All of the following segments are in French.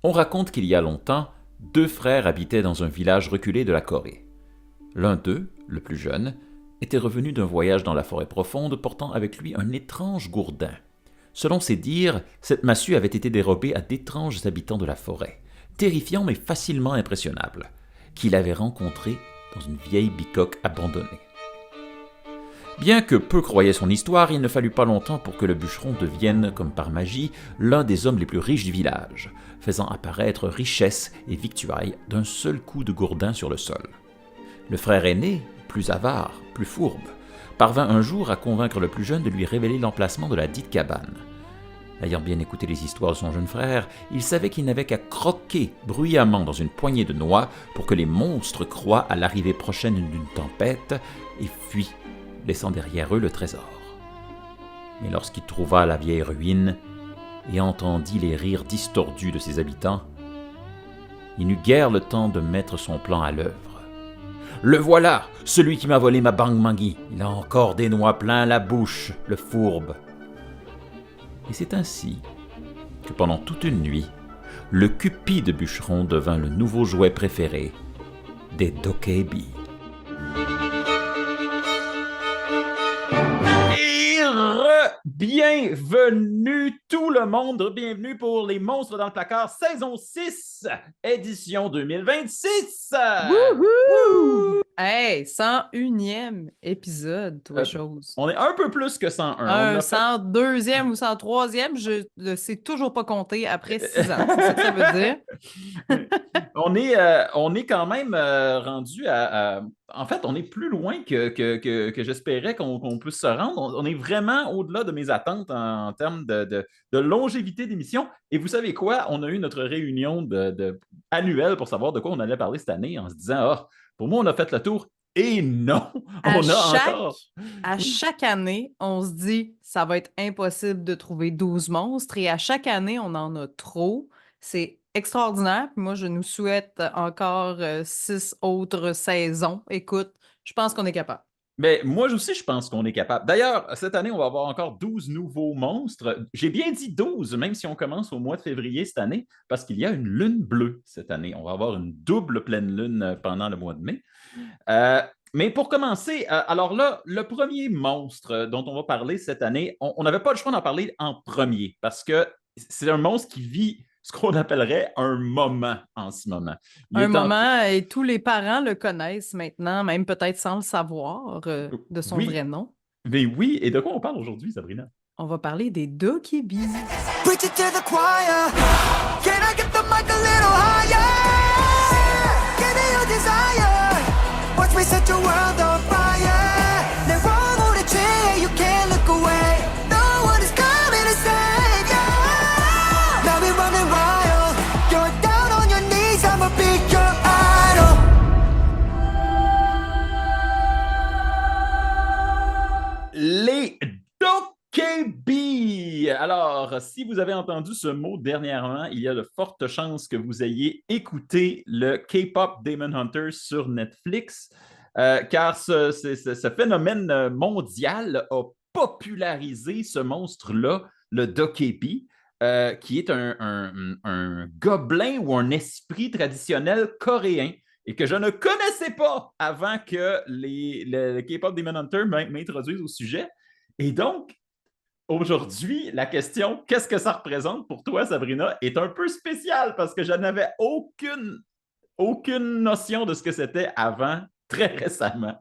On raconte qu'il y a longtemps, deux frères habitaient dans un village reculé de la Corée. L'un d'eux, le plus jeune, était revenu d'un voyage dans la forêt profonde portant avec lui un étrange gourdin. Selon ses dires, cette massue avait été dérobée à d'étranges habitants de la forêt, terrifiants mais facilement impressionnables, qu'il avait rencontrés dans une vieille bicoque abandonnée. Bien que peu croyaient son histoire, il ne fallut pas longtemps pour que le bûcheron devienne, comme par magie, l'un des hommes les plus riches du village, faisant apparaître richesse et victuailles d'un seul coup de gourdin sur le sol. Le frère aîné, plus avare, plus fourbe, parvint un jour à convaincre le plus jeune de lui révéler l'emplacement de la dite cabane. Ayant bien écouté les histoires de son jeune frère, il savait qu'il n'avait qu'à croquer bruyamment dans une poignée de noix pour que les monstres croient à l'arrivée prochaine d'une tempête et fuient, laissant derrière eux le trésor. Mais lorsqu'il trouva la vieille ruine et entendit les rires distordus de ses habitants, il n'eut guère le temps de mettre son plan à l'œuvre. « Le voilà, celui qui m'a volé ma Bang Mangi. Il a encore des noix plein la bouche, le fourbe. » Et c'est ainsi que pendant toute une nuit, le cupide bûcheron devint le nouveau jouet préféré des Dokebi. Et bienvenue tout le monde, bienvenue pour Les Monstres dans le placard, saison 6, édition 2026! Wouhou! Hey, 101e épisode, toi, Euh, chose. on est un peu plus que 101. On Un a fait 102e ou 103e, je ne sais toujours pas compter après 6 ans. C'est ça que ça veut dire. on est quand même rendu à. En fait, on est plus loin que j'espérais qu'on puisse se rendre. On est vraiment au-delà de mes attentes en termes de longévité d'émission. Et vous savez quoi? On a eu notre réunion annuelle pour savoir de quoi on allait parler cette année en se disant, ah, pour moi, on a fait le tour. Et non, À on a chaque, encore. à Oui. chaque année, on se dit ça va être impossible de trouver 12 monstres et à chaque année, on en a trop. C'est extraordinaire. Puis moi, je nous souhaite encore 6 autres saisons. Écoute, je pense qu'on est capable. Mais moi aussi, je pense qu'on est capable. D'ailleurs, cette année, on va avoir encore 12 nouveaux monstres. J'ai bien dit 12, même si on commence au mois de février cette année, parce qu'il y a une lune bleue cette année. On va avoir une double pleine lune pendant le mois de mai. Mais pour commencer, alors là, le premier monstre dont on va parler cette année, on n'avait pas le choix d'en parler en premier, parce que c'est un monstre qui vit ce qu'on appellerait un moment en ce moment. Il Un est en... moment, et tous les parents le connaissent maintenant, même peut-être sans le savoir, de son vrai Oui, nom. mais oui, et de quoi on parle aujourd'hui, Sabrina? On va parler des Dokebi. Preach it to the choir. Can I get the mic a little higher? Give me your desire. Watch me set your world on fire. 내 원물에 취해, you can't look away. No one is coming to save you. Now we're running wild. You're down on your knees, I'ma be your idol. Les Dokebi! Alors, si vous avez entendu ce mot dernièrement, il y a de fortes chances que vous ayez écouté le K-pop Demon Hunter sur Netflix, car ce phénomène mondial a popularisé ce monstre-là, le Dokebi, qui est un gobelin ou un esprit traditionnel coréen et que je ne connaissais pas avant que le K-pop Demon Hunter m'introduise au sujet. Et donc, aujourd'hui, la question « Qu'est-ce que ça représente pour toi, Sabrina? » est un peu spéciale parce que je n'avais aucune notion de ce que c'était avant, très récemment.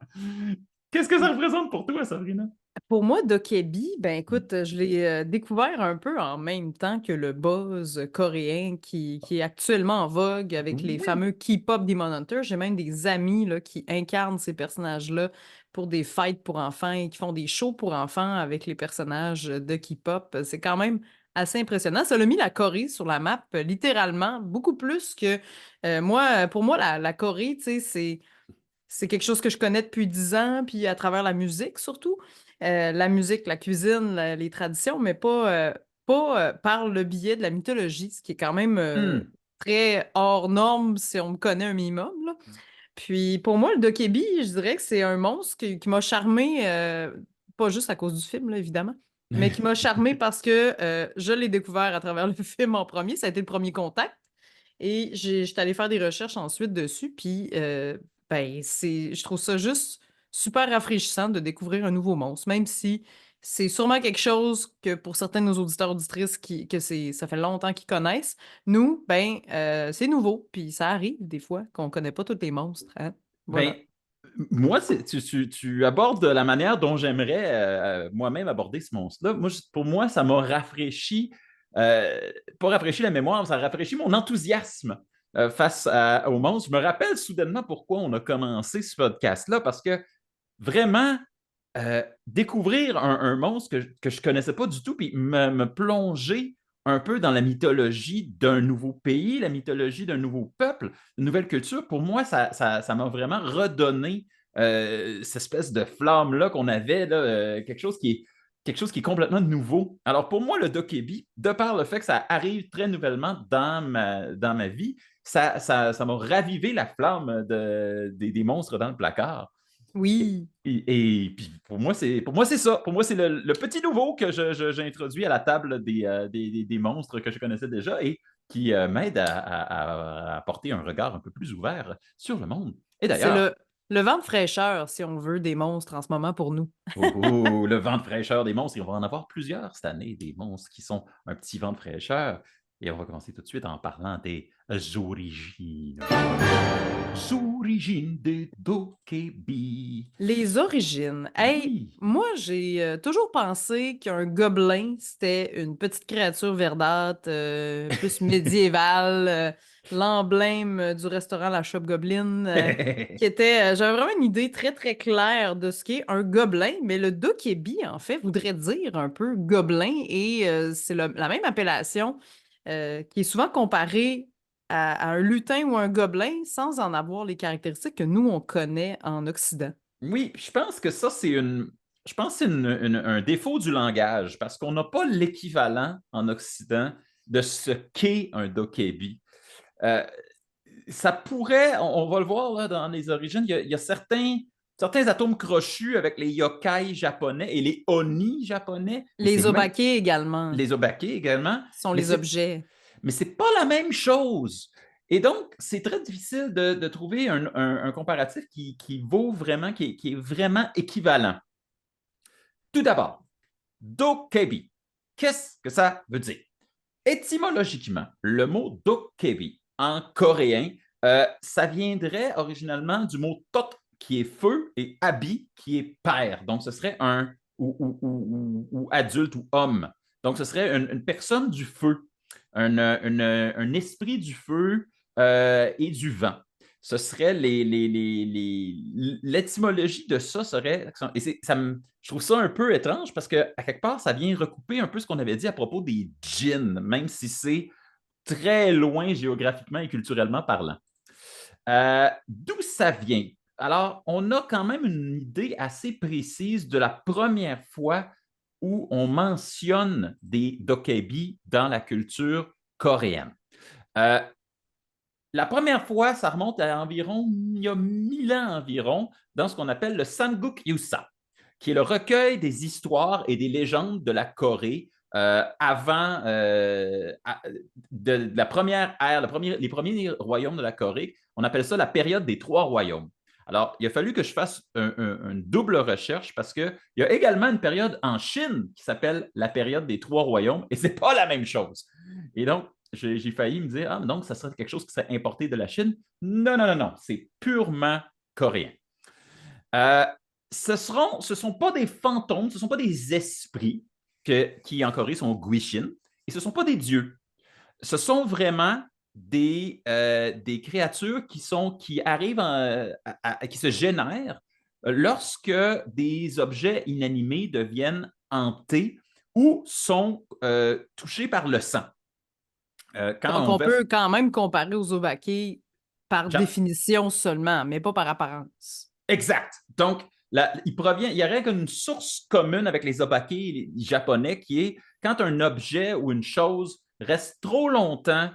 Qu'est-ce que ça représente pour toi, Sabrina? Pour moi, Dokebi, ben écoute, je l'ai découvert un peu en même temps que le buzz coréen qui est actuellement en vogue avec les Oui. fameux K-pop Demon Hunter. J'ai même des amis là, qui incarnent ces personnages-là pour des fêtes pour enfants et qui font des shows pour enfants avec les personnages de K-pop. C'est quand même assez impressionnant. Ça l'a mis la Corée sur la map, littéralement, beaucoup plus que moi. Pour moi, la Corée, tu sais, c'est quelque chose que je connais depuis 10 ans, puis à travers la musique surtout. La musique, la cuisine, les traditions, mais pas par le biais de la mythologie, ce qui est quand même très hors norme si on me connaît un minimum, là. Puis pour moi, le Dokebi, je dirais que c'est un monstre qui m'a charmé, pas juste à cause du film, là, évidemment, mais qui m'a charmé parce que je l'ai découvert à travers le film en premier. Ça a été le premier contact. Et j'étais allée faire des recherches ensuite dessus, puis je trouve ça juste super rafraîchissant de découvrir un nouveau monstre, même si c'est sûrement quelque chose que pour certains de nos auditeurs auditrices ça fait longtemps qu'ils connaissent. Nous, c'est nouveau, puis ça arrive des fois qu'on connaît pas tous les monstres, hein. Ben, Voilà. moi, tu abordes de la manière dont j'aimerais moi-même aborder ce monstre-là. Pour moi, ça m'a rafraîchi, pas rafraîchi la mémoire, mais ça a rafraîchi mon enthousiasme au monstre. Je me rappelle soudainement pourquoi on a commencé ce podcast-là, parce que vraiment, découvrir un monstre que je ne connaissais pas du tout, puis me plonger un peu dans la mythologie d'un nouveau pays, la mythologie d'un nouveau peuple, une nouvelle culture, pour moi, ça m'a vraiment redonné cette espèce de flamme-là qu'on avait, là, quelque chose qui est complètement nouveau. Alors pour moi, le Dokebi, de par le fait que ça arrive très nouvellement dans ma vie, ça m'a ravivé la flamme des monstres dans le placard. Oui. Et puis pour moi, c'est ça. Pour moi, c'est le petit nouveau que j'ai introduit à la table des monstres que je connaissais déjà et qui m'aide à apporter un regard un peu plus ouvert sur le monde. Et C'est d'ailleurs, le vent de fraîcheur, si on veut, des monstres en ce moment pour nous. le vent de fraîcheur des monstres, et on va en avoir plusieurs cette année, des monstres qui sont un petit vent de fraîcheur. Et on va commencer tout de suite en parlant des origines. Origines des Dokebi. Les origines. Hey, Oui. moi, j'ai toujours pensé qu'un gobelin, c'était une petite créature verdâtre, plus médiévale, l'emblème du restaurant La Shop Goblin, qui était... J'avais vraiment une idée très, très claire de ce qu'est un gobelin, mais le dokebi, en fait, voudrait dire un peu gobelin, et c'est la même appellation qui est souvent comparée à un lutin ou un gobelin sans en avoir les caractéristiques que nous, on connaît en Occident. Oui, je pense que ça, je pense que c'est un défaut du langage parce qu'on n'a pas l'équivalent en Occident de ce qu'est un dokebi. Euh, Ça pourrait, on va le voir là, dans les origines, il y a certains atomes crochus avec les yokai japonais et les oni japonais, mais c'est Les même obakés également les obake également, sont mais les c'est objets. pas la même chose. Et donc, c'est très difficile de trouver un comparatif qui vaut vraiment, qui est vraiment équivalent. Tout d'abord, dokebi. Qu'est-ce que ça veut dire? Étymologiquement, le mot dokebi en coréen, ça viendrait originalement du mot tot qui est feu et abi qui est père. Donc, ce serait un ou adulte ou homme. Donc, ce serait une personne du feu, un esprit du feu et du vent. Ce serait l'étymologie de ça serait. Et je trouve ça un peu étrange parce qu'à quelque part, ça vient recouper un peu ce qu'on avait dit à propos des djinns, même si c'est très loin géographiquement et culturellement parlant. D'où ça vient? Alors, on a quand même une idée assez précise de la première fois où on mentionne des dokebi dans la culture coréenne. Euh, la première fois, ça remonte à environ, il y a 1000 ans environ, dans ce qu'on appelle le Samguk Yusa, qui est le recueil des histoires et des légendes de la Corée avant de la première ère, les premiers royaumes de la Corée. On appelle ça la période des trois royaumes. Alors, il a fallu que je fasse une double recherche parce qu'il y a également une période en Chine qui s'appelle la période des trois royaumes et ce n'est pas la même chose. Et donc, j'ai failli me dire, ah, donc ça serait quelque chose qui serait importé de la Chine. Non, non, non, non, c'est purement coréen. Euh, ce ne sont pas des fantômes, ce ne sont pas des esprits qui en Corée sont Guishin, et ce ne sont pas des dieux. Ce sont vraiment des créatures qui arrivent qui se génèrent lorsque des objets inanimés deviennent hantés ou sont touchés par le sang. Quand Donc, on on verse peut quand même comparer aux obakés par définition seulement, mais pas par apparence. Exact. Donc, il y aurait une source commune avec les obake les japonais qui est quand un objet ou une chose reste trop longtemps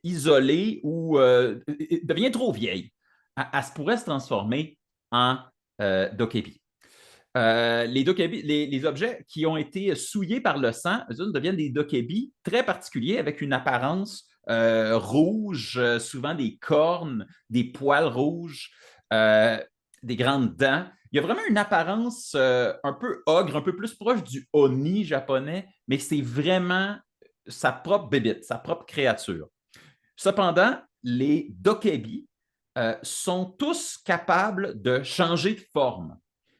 isolée ou devient trop vieille, elle pourrait se transformer en dokebi. Les objets qui ont été souillés par le sang, eux deviennent des dokebi très particuliers avec une apparence rouges, souvent des cornes, des poils rouges, euh, des grandes dents. Il y a vraiment une apparence un peu ogre, un peu plus proche du Oni japonais, mais c'est vraiment sa propre bébite, sa propre créature. Cependant, les dokebi sont tous capables de changer de forme.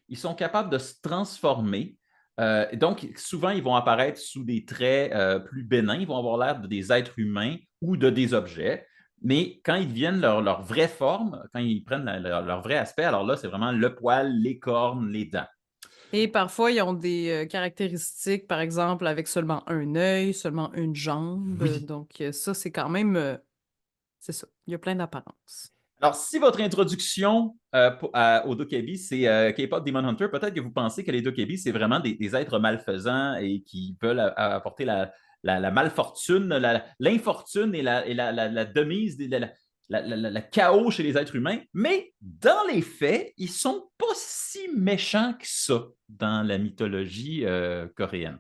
Ils sont capables de se transformer. Donc, souvent, ils vont apparaître sous des traits plus bénins. Ils vont avoir l'air de des êtres humains ou de des objets. Mais quand ils deviennent leur vraie forme, quand ils prennent leur vrai aspect, alors là, c'est vraiment le poil, les cornes, les dents. Et parfois, ils ont des caractéristiques, par exemple, avec seulement un œil, seulement une jambe. Oui. Donc, ça, c'est quand même... c'est ça. Il y a plein d'apparences. Alors, si votre introduction au Dokebi, c'est K-pop Demon Hunter, peut-être que vous pensez que les Dokebi, c'est vraiment des êtres malfaisants et qui veulent apporter la malfortune, l'infortune et la demise, la chaos chez les êtres humains. Mais dans les faits, ils ne sont pas si méchants que ça dans la mythologie coréenne.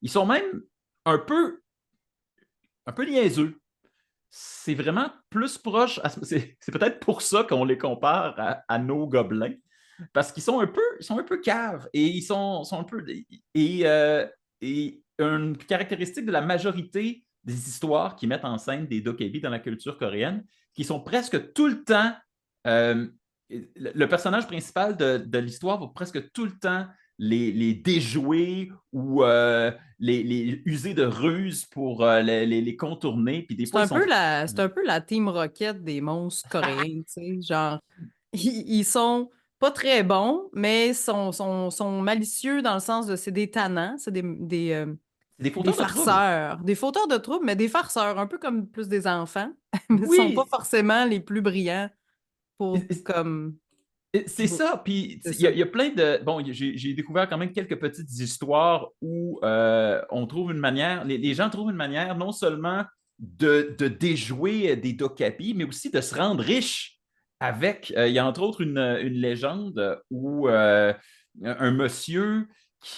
Ils sont même un peu, un peu niaiseux. C'est vraiment plus proche. C'est peut-être pour ça qu'on les compare à nos gobelins. Parce qu'ils sont un peu caves et ils sont un peu. Et une caractéristique de la majorité des histoires qui mettent en scène des dokebi dans la culture coréenne, qui sont presque tout le temps. euh, le personnage principal de l'histoire va presque tout le temps les déjouer ou user de ruses pour les contourner. Puis des C'est fois, ils un sont. peu c'est un peu la Team Rocket des monstres coréens, tu sais. Genre, ils sont pas très bons, mais sont malicieux dans le sens de c'est des tannants, c'est C'est des des fauteurs de troubles. farceurs, des fauteurs de troubles, mais des farceurs, un peu comme plus des enfants, mais ils sont pas Oui, forcément les plus brillants pour comme c'est jouer. ça. Puis C'est il ça. y a plein de. Bon, j'ai découvert quand même quelques petites histoires où on trouve une manière, les gens trouvent une manière non seulement de déjouer des dokapis, mais aussi de se rendre riches avec. Il y a entre autres une légende où un monsieur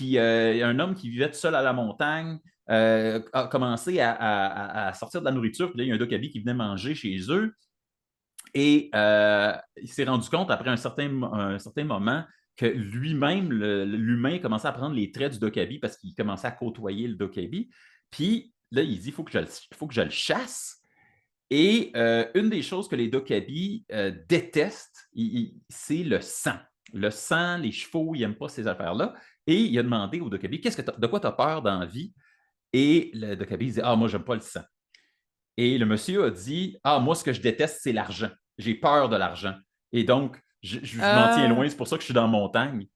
un homme qui vivait tout seul à la montagne, a commencé à sortir de la nourriture. Puis là, il y a un dokabi qui venait manger chez eux. Et il s'est rendu compte après un certain moment que lui-même, l'humain, commençait à prendre les traits du dokabi parce qu'il commençait à côtoyer le dokabi. Puis là, il dit, il faut que je le chasse. Et une des choses que les dokabi détestent, c'est le sang. Le sang, les chevaux, ils n'aiment pas ces affaires-là. Et il a demandé au dokabi, de quoi tu as peur dans la vie? Et le dokabi dit, ah, moi, j'aime pas le sang. Et le monsieur a dit, ah, moi, ce que je déteste, c'est l'argent. J'ai peur de l'argent. Et donc, je m'en tiens Euh, loin, c'est pour ça que je suis dans la montagne.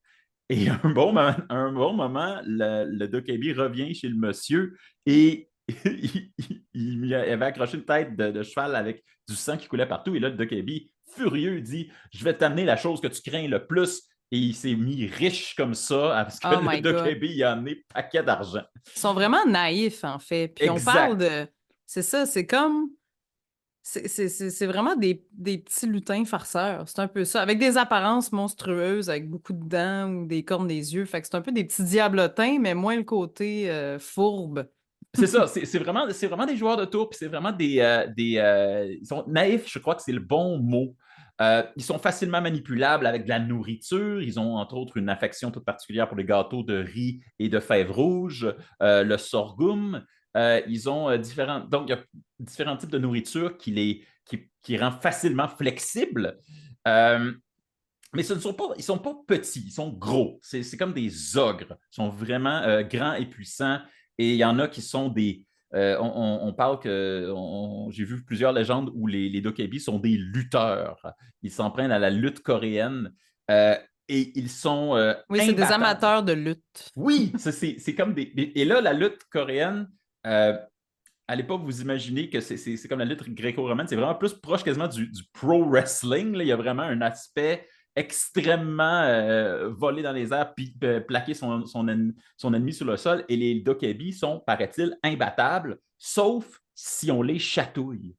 Et un bon moment le dokebi revient chez le monsieur et il avait accroché une tête de cheval avec du sang qui coulait partout. Et là, le dokebi, furieux, dit, je vais t'amener la chose que tu crains le plus. Et il s'est mis riche comme ça parce que oh le my God. dokebi, il a amené un paquet d'argent. Ils sont vraiment naïfs, en fait. Puis on parle Exact. de... C'est ça, c'est comme... C'est vraiment des petits lutins farceurs. C'est un peu ça. Avec des apparences monstrueuses, avec beaucoup de dents ou des cornes des yeux. Fait que c'est un peu des petits diablotins, mais moins le côté fourbe. C'est ça, c'est vraiment des joueurs de tour, puis c'est vraiment ils sont naïfs, je crois que c'est le bon mot. Ils sont facilement manipulables avec de la nourriture. Ils ont entre autres une affection toute particulière pour les gâteaux de riz et de fèves rouges, le sorghum. Ils ont donc il y a différents types de nourriture qui rend facilement flexibles. Euh, mais ils sont pas petits, ils sont gros. C'est comme des ogres. Ils sont vraiment grands et puissants. Et il y en a qui sont des. On parle que. J'ai vu plusieurs légendes où les dokebi sont des lutteurs. Ils s'en prennent à la lutte coréenne. euh, et ils sont Oui, c'est des imbattables. amateurs de lutte. Oui, c'est comme des. Et là, la lutte coréenne, euh, à l'époque, vous imaginez que c'est comme la lutte gréco-romaine, c'est vraiment plus proche quasiment du pro wrestling. Là. Il y a vraiment un aspect extrêmement volé dans les airs, puis plaquer son ennemi sur le sol. Et les dokebi sont, paraît-il, imbattables, sauf si on les chatouille.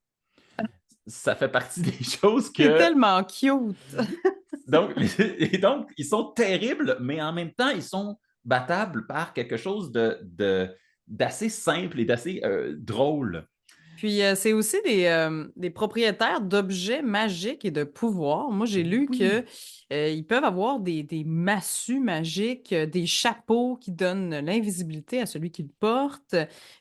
Ça fait partie des choses C'est que. tellement cute. Donc, et donc, ils sont terribles, mais en même temps, ils sont battables par quelque chose d'assez simple et d'assez drôle. Puis c'est aussi des propriétaires d'objets magiques et de pouvoirs. Moi, j'ai lu que Oui. ils peuvent avoir des massues magiques, des chapeaux qui donnent l'invisibilité à celui qui le porte,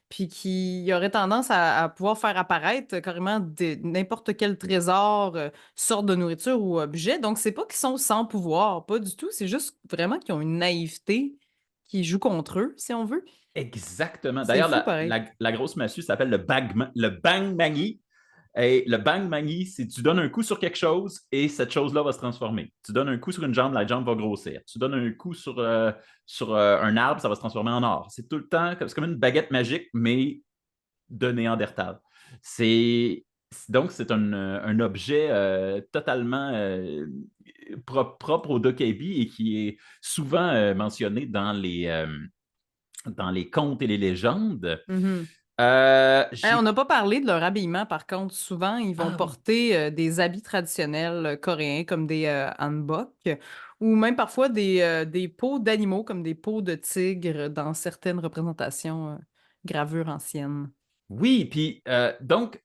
puis qui aurait tendance à pouvoir faire apparaître carrément n'importe quel trésor, sorte de nourriture ou objet. Donc, c'est pas qu'ils sont sans pouvoir, pas du tout. C'est juste vraiment qu'ils ont une naïveté qui joue contre eux, si on veut. Exactement. C'est D'ailleurs, fou, pareil. la grosse massue s'appelle le Bang Mangi. Et le Bang Mangi, c'est tu donnes un coup sur quelque chose et cette chose-là va se transformer. Tu donnes un coup sur une jambe, la jambe va grossir. Tu donnes un coup sur un arbre, ça va se transformer en or. C'est tout le temps, c'est comme une baguette magique, mais de Néandertal. Donc, c'est un objet totalement propre au Dokebi et qui est souvent mentionné dans les contes et les légendes. Mhm. On n'a pas parlé de leur habillement, par contre. Souvent, ils vont Ah oui. porter des habits traditionnels coréens, comme des hanbok, ou même parfois des peaux d'animaux, comme des peaux de tigre, dans certaines représentations, gravures anciennes. Oui, puis donc,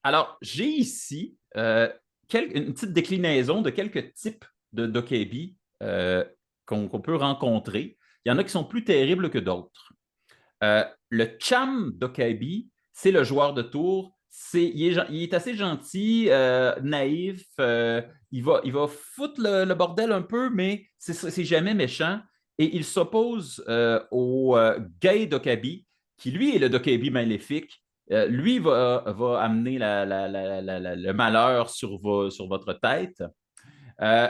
alors, j'ai ici une petite déclinaison de quelques types de dokebi qu'on peut rencontrer. Il y en a qui sont plus terribles que d'autres. Le Cham Dokebi, c'est le joueur de tour. Il est assez gentil, naïf. Il va foutre le bordel un peu, mais c'est jamais méchant. Et il s'oppose au Gay Dokebi, qui lui est le Dokebi maléfique. Lui va amener le malheur sur votre tête. Euh,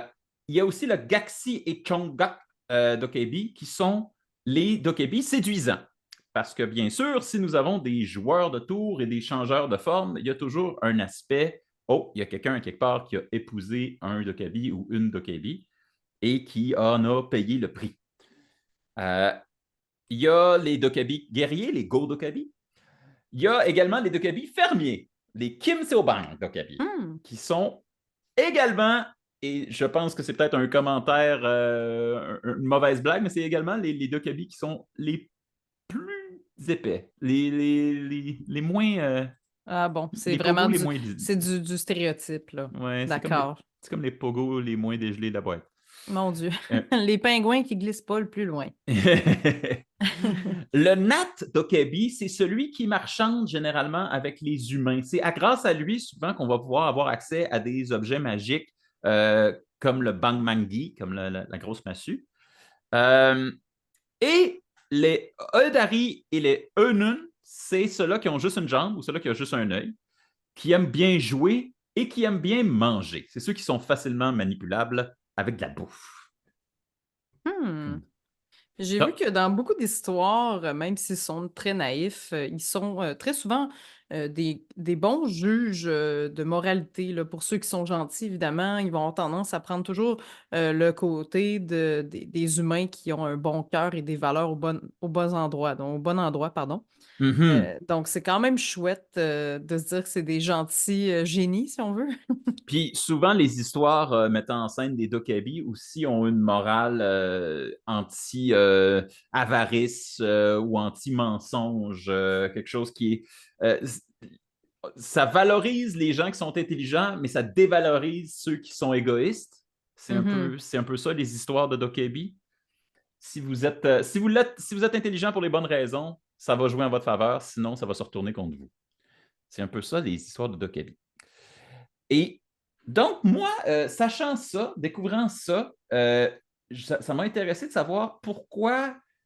il y a aussi le Gaxi et Chonggak Dokebi, qui sont les Dokebi séduisants. Parce que bien sûr, si nous avons des joueurs de tour et des changeurs de forme, il y a toujours un aspect, oh, il y a quelqu'un quelque part qui a épousé un Dokebi ou une Dokebi et qui en a payé le prix. Euh, il y a les Dokebi guerriers, les Go Dokebi. Il y a également les Dokebi fermiers, les Kim Seobang Dokebi, Hmm. qui sont également, et je pense que c'est peut-être un commentaire, une mauvaise blague, mais c'est également les Dokebi qui sont les plus épais, les moins, Ah bon, c'est les pogos vraiment les moins visibles. c'est du stéréotype, là. Ouais, D'accord. c'est comme les pogos les moins dégelés de la boîte. Mon Dieu. Euh, Les pingouins qui glissent pas le plus loin. Le Nat Dokebi, c'est celui qui marchande généralement avec les humains. C'est grâce à lui souvent qu'on va pouvoir avoir accès à des objets magiques comme le Bang Mangi, comme la grosse massue. Et les Eudari et les Eunun, c'est ceux-là qui ont juste une jambe ou ceux-là qui ont juste un œil, qui aiment bien jouer et qui aiment bien manger. C'est ceux qui sont facilement manipulables avec de la bouffe. Hmm. J'ai vu Donc, que dans beaucoup d'histoires, même s'ils sont très naïfs, ils sont très souvent des bons juges de moralité. Là. Pour ceux qui sont gentils, évidemment, ils vont avoir tendance à prendre toujours le côté des humains qui ont un bon cœur et des valeurs au bon endroit, donc au bon endroit, pardon. Donc, c'est quand même chouette de se dire que c'est des gentils génies, si on veut. Puis souvent, les histoires mettant en scène des Dokebi aussi ont une morale anti-avarice ou anti-mensonge, quelque chose qui est... ça valorise les gens qui sont intelligents, mais ça dévalorise ceux qui sont égoïstes. Mhm. C'est un peu ça, les histoires de Dokebi. Si vous êtes intelligent pour les bonnes raisons, ça va jouer en votre faveur, sinon ça va se retourner contre vous. C'est un peu ça, les histoires de Dokebi. Et donc, moi, sachant ça, découvrant ça, ça m'a intéressé de savoir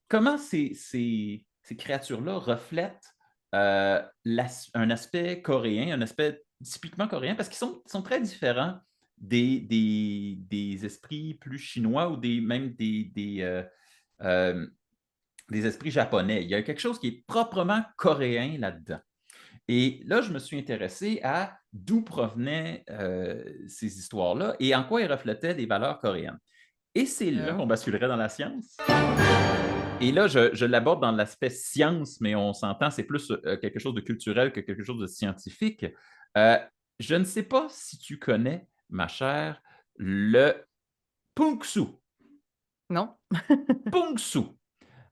comment ces créatures-là reflètent un aspect coréen, un aspect typiquement coréen, parce qu'ils sont très différents des esprits plus chinois ou même des esprits japonais. Il y a quelque chose qui est proprement coréen là-dedans. Et là, je me suis intéressé à d'où provenaient ces histoires-là et en quoi elles reflétaient les valeurs coréennes. Et c'est là Oh. qu'on basculerait dans la science. Et là, je l'aborde dans l'aspect science, mais on s'entend, c'est plus quelque chose de culturel que quelque chose de scientifique. Euh, je ne sais pas si tu connais, ma chère, le Pungsu. Non? Pungsu.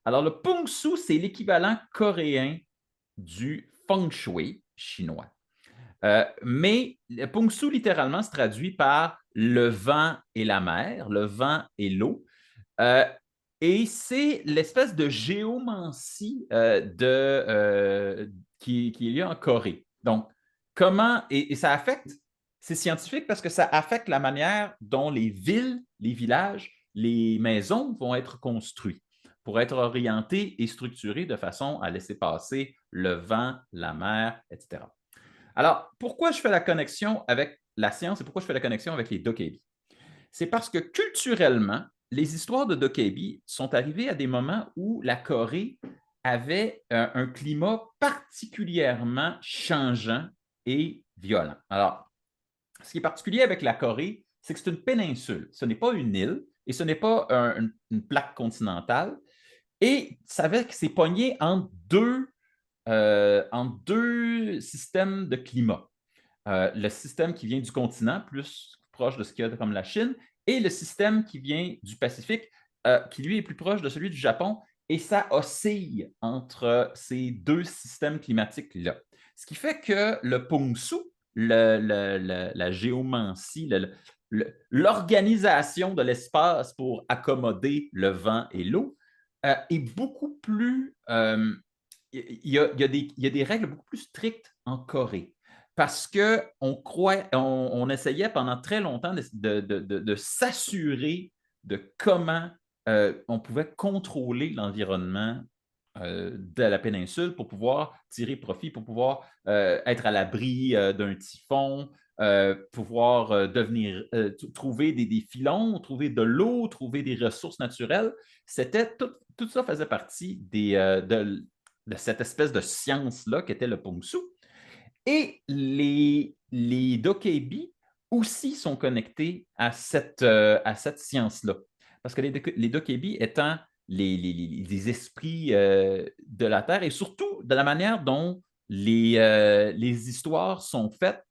Alors, le Pungsu, c'est l'équivalent coréen du Feng Shui chinois. Mais le Pungsu, littéralement, se traduit par le vent et la mer, le vent et l'eau. Euh, et c'est l'espèce de géomancie qui est lieu en Corée. Donc, comment, et ça affecte, c'est scientifique parce que ça affecte la manière dont les villes, les villages, les maisons vont être construits pour être orientés et structurés de façon à laisser passer le vent, la mer, etc. Alors, pourquoi je fais la connexion avec la science et pourquoi je fais la connexion avec les dokebi? C'est parce que culturellement, les histoires de dokebi sont arrivées à des moments où la Corée avait un climat particulièrement changeant et violent. Alors, ce qui est particulier avec la Corée, c'est que c'est une péninsule. Ce n'est pas une île et ce n'est pas une plaque continentale. Et ça fait que c'est pogné en deux systèmes de climat. Le système qui vient du continent, plus proche de ce qu'il y a comme la Chine, et le système qui vient du Pacifique, qui lui est plus proche de celui du Japon, et ça oscille entre ces deux systèmes climatiques-là. Ce qui fait que le Pungsu, la géomancie, l'organisation de l'espace pour accommoder le vent et l'eau est beaucoup plus... il y a des règles beaucoup plus strictes en Corée parce qu'on essayait pendant très longtemps de s'assurer de comment on pouvait contrôler l'environnement de la péninsule pour pouvoir tirer profit, pour pouvoir être à l'abri d'un typhon, pouvoir trouver des filons, trouver de l'eau, trouver des ressources naturelles. Tout ça faisait partie de cette espèce de science-là qu'était le Pungsu. Et les dokebi aussi sont connectés à cette science-là. Parce que les dokebi étant les esprits de la Terre et surtout de la manière dont les histoires sont faites,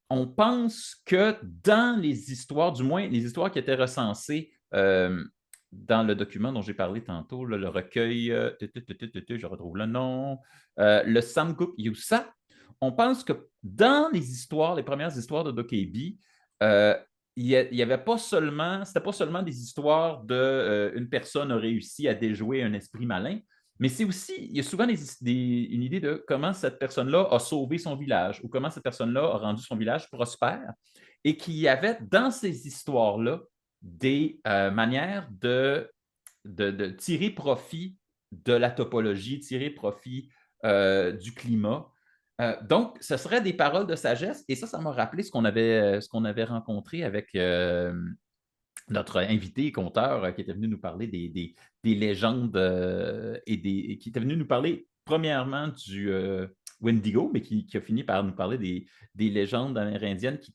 on pense que dans les histoires, du moins les histoires qui étaient recensées dans le document dont j'ai parlé tantôt, là, le recueil, je retrouve le nom, le Samguk Yusa, on pense que dans les premières histoires de dokebi, il y avait pas seulement, c'était pas seulement des histoires une personne a réussi à déjouer un esprit malin, mais c'est aussi, il y a souvent une idée de comment cette personne-là a sauvé son village ou comment cette personne-là a rendu son village prospère et qu'il y avait dans ces histoires-là des manières de tirer profit de la topologie, tirer profit du climat. Donc, ce serait des paroles de sagesse et ça m'a rappelé ce qu'on avait rencontré avec notre invité et conteur qui était venu nous parler des légendes et qui était venu nous parler premièrement du Wendigo, mais qui a fini par nous parler des légendes amérindiennes qui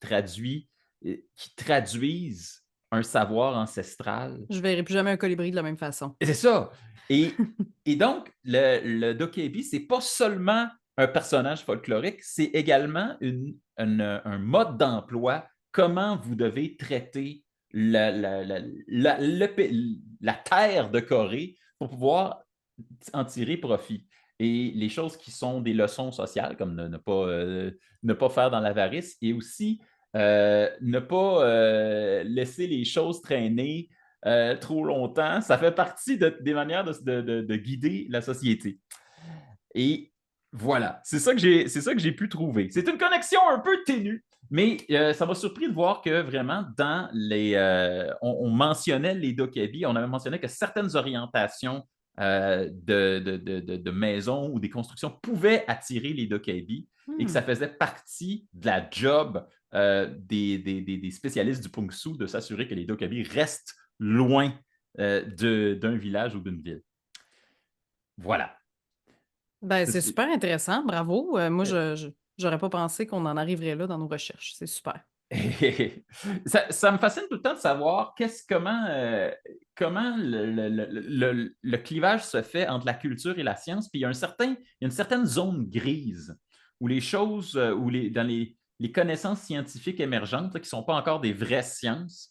traduisent un savoir ancestral. Je ne verrai plus jamais un colibri de la même façon. C'est ça. Et donc, le dokebi, ce n'est pas seulement un personnage folklorique, c'est également un mode d'emploi, comment vous devez traiter la terre de Corée pour pouvoir en tirer profit. Et les choses qui sont des leçons sociales, comme ne pas faire dans l'avarice, et aussi ne pas laisser les choses traîner trop longtemps, ça fait partie des manières de guider la société. Et voilà, c'est ça que j'ai pu trouver. C'est une connexion un peu ténue, mais ça m'a surpris de voir que vraiment, on mentionnait les dokebi, on avait mentionné que certaines orientations de maisons ou des constructions pouvaient attirer les dokebi et que ça faisait partie de la job des spécialistes du Pungsu de s'assurer que les dokebi restent loin d'un village ou d'une ville. Voilà. Ben, c'est super intéressant, bravo. Moi, je n'aurais pas pensé qu'on en arriverait là dans nos recherches. C'est super. Ça me fascine tout le temps de savoir comment le clivage se fait entre la culture et la science. Puis il y a une certaine zone grise où les choses, dans les connaissances scientifiques émergentes qui ne sont pas encore des vraies sciences,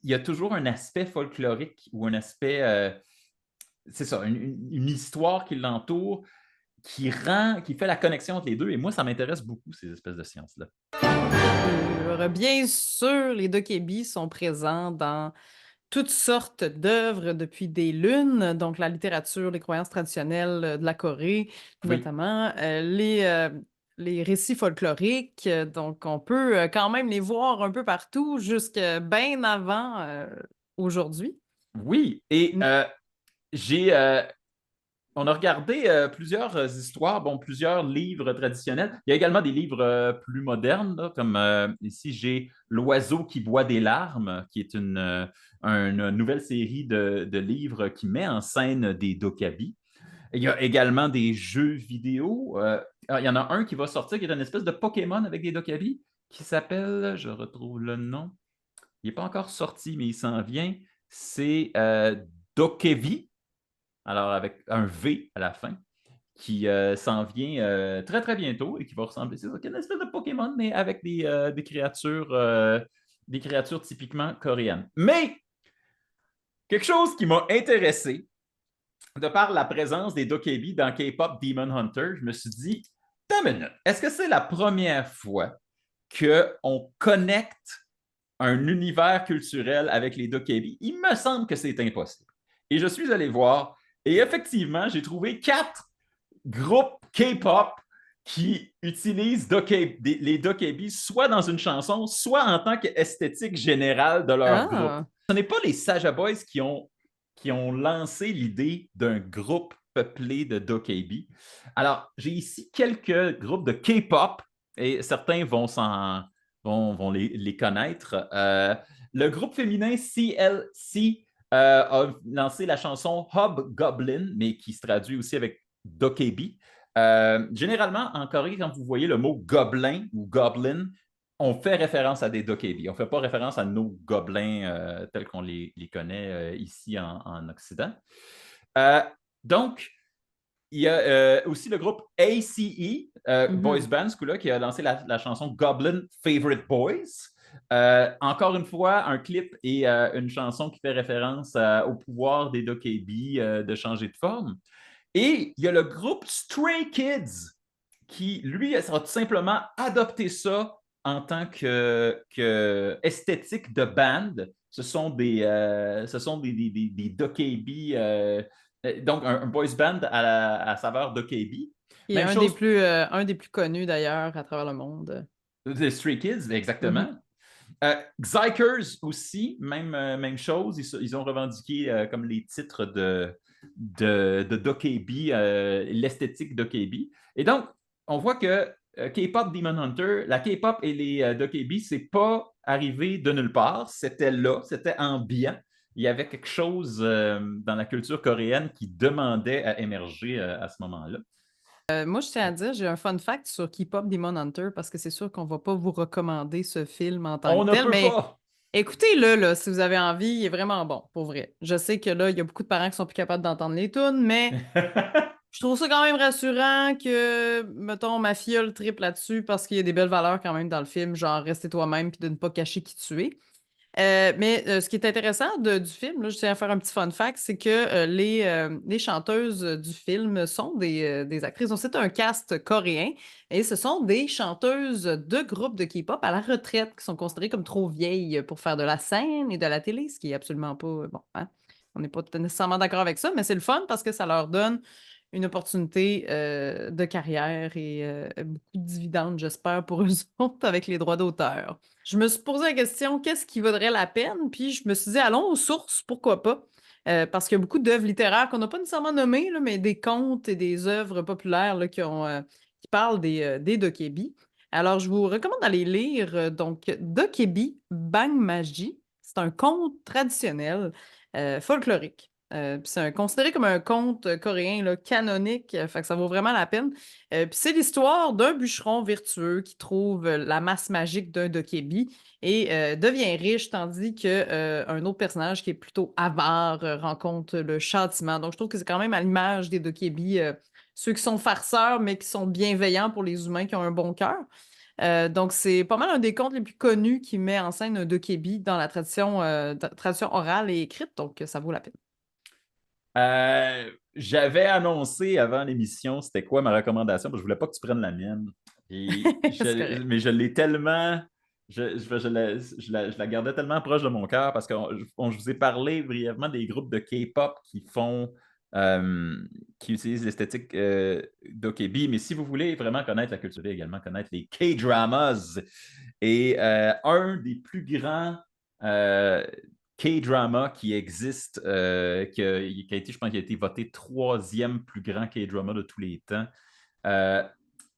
il y a toujours un aspect folklorique ou un aspect, c'est ça, une histoire qui l'entoure qui fait la connexion entre les deux. Et moi, ça m'intéresse beaucoup, ces espèces de sciences-là. Bien sûr, les Dokkebi sont présents dans toutes sortes d'œuvres depuis des lunes, donc la littérature, les croyances traditionnelles de la Corée, Oui. notamment les récits folkloriques. Donc, on peut quand même les voir un peu partout, jusque bien avant aujourd'hui. Oui, et Mm. j'ai on a regardé plusieurs histoires, plusieurs livres traditionnels. Il y a également des livres plus modernes, là, comme ici j'ai L'oiseau qui boit des larmes, qui est une nouvelle série de livres qui met en scène des dokkabi. Il y a également des jeux vidéo. Il y en a un qui va sortir, qui est une espèce de Pokémon avec des dokkabi, qui s'appelle, je retrouve le nom, il n'est pas encore sorti, mais il s'en vient. C'est Dokevi, alors avec un V à la fin, qui s'en vient très très bientôt et qui va ressembler, c'est une espèce de Pokémon, mais avec des créatures typiquement coréennes. Mais quelque chose qui m'a intéressé, de par la présence des dokkabi dans K-pop Demon Hunter, je me suis dit, attends une minute, est-ce que c'est la première fois qu'on connecte un univers culturel avec les dokkabi? Il me semble que c'est impossible. Et je suis allé voir, et effectivement, j'ai trouvé 4 groupes K-pop qui utilisent les dokkabi soit dans une chanson, soit en tant qu'esthétique générale de leur groupe. Ah! Ce n'est pas les Saja Boys qui ont lancé l'idée d'un groupe peuplé de dokkabi. Alors, j'ai ici quelques groupes de K-pop et certains vont les connaître. Le groupe féminin CLC a lancé la chanson Hobgoblin, mais qui se traduit aussi avec dokkabi. Généralement, en Corée, quand vous voyez le mot gobelin ou goblin, on fait référence à des dokkabi. On ne fait pas référence à nos gobelins tels qu'on les connaît ici en Occident. Donc, il y a aussi le groupe ACE, Boys Band, ce coup-là, qui a lancé la chanson Goblin Favorite Boys. Encore une fois, un clip et une chanson qui fait référence au pouvoir des dokkabi de changer de forme. Et il y a le groupe Stray Kids qui, lui, a tout simplement adopté ça en tant qu'esthétique de band. Ce sont des dokkabi, donc un boys band à saveur dokkabi. Il est Même chose, un des plus connus d'ailleurs à travers le monde. des Stray Kids, exactement. Xikers aussi, même chose. Ils ont revendiqué comme les titres de dokkabi, l'esthétique dokkabi. Et donc, on voit que K-pop Demon Hunter, la K-pop et les dokkabi, c'est pas arrivé de nulle part. C'était là, c'était ambiant. Il y avait quelque chose dans la culture coréenne qui demandait à émerger à ce moment-là. Moi, je tiens à dire, j'ai un fun fact sur K-pop Demon Hunter parce que c'est sûr qu'on va pas vous recommander ce film en tant On que ne tel, peut mais pas! écoutez-le là, si vous avez envie, il est vraiment bon, pour vrai. Je sais que là, il y a beaucoup de parents qui sont plus capables d'entendre les tunes, mais je trouve ça quand même rassurant que, mettons, ma fille a le trip là-dessus parce qu'il y a des belles valeurs quand même dans le film, genre rester toi-même puis de ne pas cacher qui tu es. Mais ce qui est intéressant du film, là, je tiens à faire un petit fun fact, c'est que les chanteuses du film sont des actrices. Donc, c'est un cast coréen et ce sont des chanteuses de groupes de K-pop à la retraite qui sont considérées comme trop vieilles pour faire de la scène et de la télé, ce qui est absolument pas bon. Hein? On n'est pas nécessairement d'accord avec ça, mais c'est le fun parce que ça leur donne une opportunité de carrière et beaucoup de dividendes, j'espère, pour eux autres avec les droits d'auteur. Je me suis posé la question, qu'est-ce qui vaudrait la peine? Puis je me suis dit, allons aux sources, pourquoi pas? Parce qu'il y a beaucoup d'œuvres littéraires qu'on n'a pas nécessairement nommées, là, mais des contes et des œuvres populaires là, qui parlent des dokkaebi. Alors, je vous recommande d'aller lire donc Dokkaebi Bang Maji. C'est un conte traditionnel folklorique. Puis c'est considéré comme un conte coréen là, canonique, fait que ça vaut vraiment la peine. Puis c'est l'histoire d'un bûcheron vertueux qui trouve la masse magique d'un dokkaebi et devient riche, tandis qu'un autre personnage qui est plutôt avare rencontre le châtiment. Donc je trouve que c'est quand même à l'image des dokkaebi, ceux qui sont farceurs, mais qui sont bienveillants pour les humains qui ont un bon cœur. Donc, c'est pas mal un des contes les plus connus qui met en scène un dokkaebi dans la tradition orale et écrite, donc ça vaut la peine. J'avais annoncé avant l'émission c'était quoi ma recommandation, parce que je voulais pas que tu prennes la mienne. Et C'est correct. mais je l'ai tellement. Je la gardais tellement proche de mon cœur parce que je vous ai parlé brièvement des groupes de K-pop euh, qui utilisent l'esthétique d'Okebi. Mais si vous voulez vraiment connaître la culture et également connaître les K-dramas, et un des plus grands euh, K-drama qui existe, qui a été, je pense, qui a été voté troisième plus grand K-drama de tous les temps.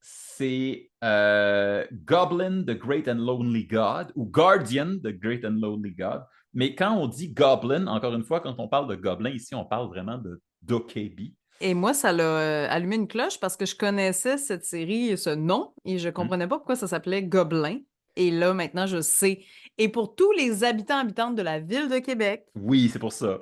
C'est Goblin, the Great and Lonely God, ou Guardian, the Great and Lonely God. Mais quand on dit Goblin, encore une fois, quand on parle de Goblin, ici, on parle vraiment de d'Okebi. Et moi, ça l'a allumé une cloche parce que je connaissais cette série, ce nom, et je comprenais pas pourquoi ça s'appelait Gobelin. Et là, maintenant, je sais. Et pour tous les habitantes de la ville de Québec, Oui, c'est pour ça.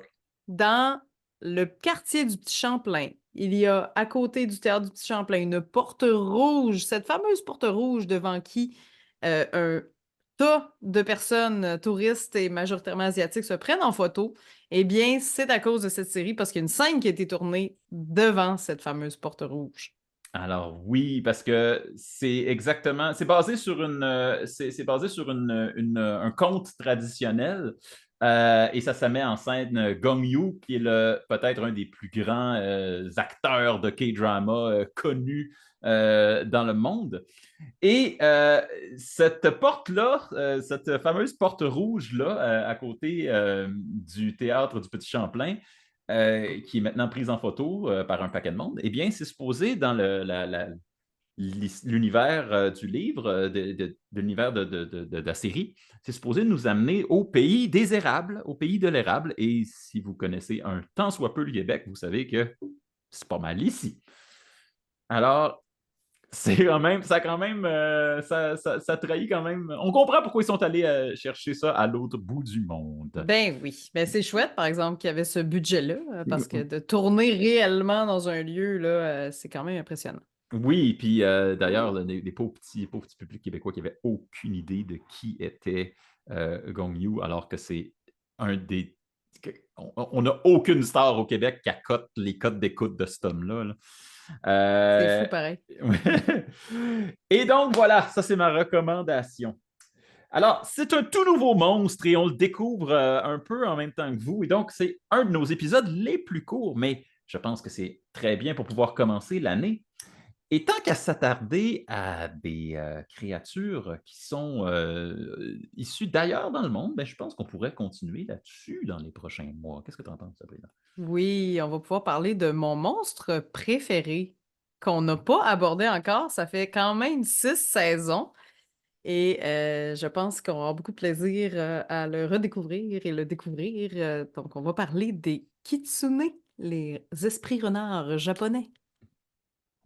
dans le quartier du Petit Champlain, il y a à côté du théâtre du Petit Champlain une porte rouge, cette fameuse porte rouge devant qui un tas de personnes touristes et majoritairement asiatiques se prennent en photo. Eh bien, c'est à cause de cette série parce qu'il y a une scène qui a été tournée devant cette fameuse porte rouge. Alors oui, parce que c'est exactement, c'est basé sur c'est basé sur un conte traditionnel, et ça met en scène Gong Yoo, qui est peut-être un des plus grands acteurs de K-drama connus dans le monde. Et cette porte-là, cette fameuse porte rouge-là, à côté du théâtre du Petit Champlain, qui est maintenant prise en photo par un paquet de monde, eh bien, c'est supposé dans l'univers du livre, de l'univers de la série, c'est supposé nous amener au pays des érables, au pays de l'érable. Et si vous connaissez un tant soit peu le Québec, vous savez que c'est pas mal ici. Alors, c'est quand même, ça trahit quand même. On comprend pourquoi ils sont allés chercher ça à l'autre bout du monde. Ben oui, ben c'est chouette, par exemple, qu'il y avait ce budget-là, parce que de tourner réellement dans un lieu, là, c'est quand même impressionnant. Oui, puis d'ailleurs, les pauvres petits publics québécois qui n'avaient aucune idée de qui était Gong Yoo, alors que c'est un des. On n'a aucune star au Québec qui accote les codes d'écoute de cet homme-là. Là. C'est Euh, fou, pareil. Et donc, voilà, ça, c'est ma recommandation. Alors, c'est un tout nouveau monstre et on le découvre un peu en même temps que vous. Et donc, c'est un de nos épisodes les plus courts, mais je pense que c'est très bien pour pouvoir commencer l'année. Et tant qu'à s'attarder à des créatures qui sont issues d'ailleurs dans le monde, ben, je pense qu'on pourrait continuer là-dessus dans les prochains mois. Qu'est-ce que tu en penses, Sabrina? Oui, on va pouvoir parler de mon monstre préféré qu'on n'a pas abordé encore. Ça fait quand même 6 saisons et je pense qu'on aura beaucoup de plaisir à le redécouvrir et le découvrir. Donc, on va parler des kitsune, les esprits renards japonais.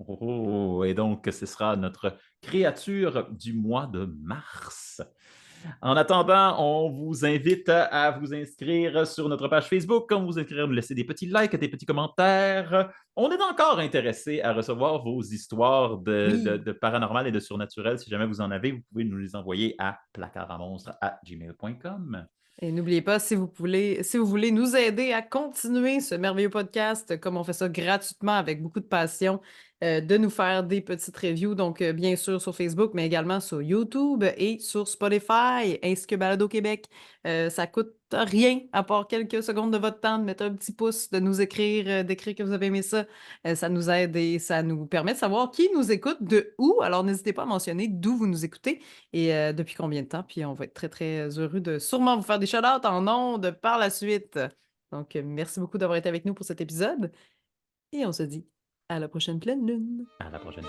Oh, et donc, ce sera notre créature du mois de mars. En attendant, on vous invite à vous inscrire sur notre page Facebook, on vous inscrire, nous laisser des petits likes, des petits commentaires. On est encore intéressé à recevoir vos histoires Oui. de paranormal et de surnaturel. Si jamais vous en avez, vous pouvez nous les envoyer à placardsmonstres@gmail.com. Et n'oubliez pas, si vous voulez nous aider à continuer ce merveilleux podcast, comme on fait ça gratuitement avec beaucoup de passion, de nous faire des petites reviews, donc bien sûr sur Facebook, mais également sur YouTube et sur Spotify, ainsi que Balado Québec. Ça coûte rien, à part quelques secondes de votre temps, de mettre un petit pouce, de nous écrire, d'écrire que vous avez aimé ça. Ça nous aide et ça nous permet de savoir qui nous écoute, de où. Alors n'hésitez pas à mentionner d'où vous nous écoutez et depuis combien de temps. Puis on va être très, très heureux de sûrement vous faire des shout-outs en ondes par la suite. Donc, merci beaucoup d'avoir été avec nous pour cet épisode et on se dit à la prochaine pleine lune. À la prochaine.